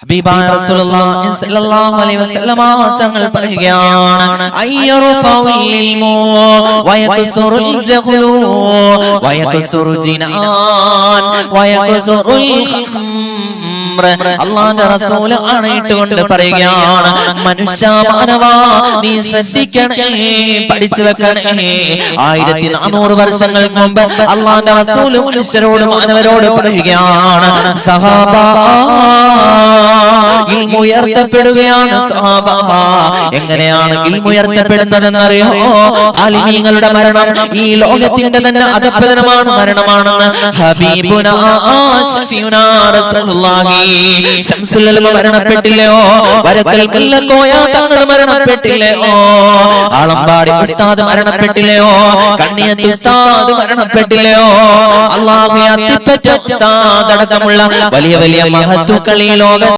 ഹബീബായ റസൂലുള്ളാഹി സ്വല്ലല്ലാഹു അലൈഹി വസല്ലമ തങ്ങൾ പറയുകയാണ് അയ്യറുഫഉൽ ഇൽമു വയക്സുറുൽ ജഹ്ലു വയക്സുറു ജിനാൻ വയക്സുറുൽ അല്ലാഹുവിന്റെ റസൂൽ ആണയിട്ടുകൊണ്ട് പറയുകയാണ് മനുഷ്യ മാനവാ നീ ശ്രദ്ധിക്കണേ പഠിച്ചു വെക്കണേ 1400 വർഷങ്ങൾക്ക് മുമ്പ് അല്ലാഹുവിന്റെ റസൂൽ മനുഷ്യരോട് മാനവരോട് പറയുകയാണ് സഹാബ ഇൽമു ഉയർത്തപ്പെടുകയാണ് സഹാബ എങ്ങനെയാണ് ഇൽമു ഉയർത്തപ്പെടുന്നതെന്നറിയോ ആലിമീങ്ങളുടെ മരണം ഈ ലോകത്തിന്റെ തന്നെ അധപതനമാണ് മരണമാണെന്ന് ഹബീബുനാ ശഫീഉനാ റസൂലുള്ളാഹി ശംസുൽ ഉലമ മരണപ്പെട്ടില്ലയോ വരക്കൽ മുല്ലക്കോയ തങ്ങൾ മരണപ്പെട്ടില്ലയോ ആളമ്പാടി ഉസ്താദ് മരണപ്പെട്ടില്ലയോ കണ്ണിയത്ത് ഉസ്താദ് മരണപ്പെട്ടില്ലയോ അല്ലാഹുവേ അത്തിപ്പറ്റ ഉസ്താദ് അടക്കമുള്ള വലിയ വലിയ മഹത്തുക്കൾ ഈ ലോക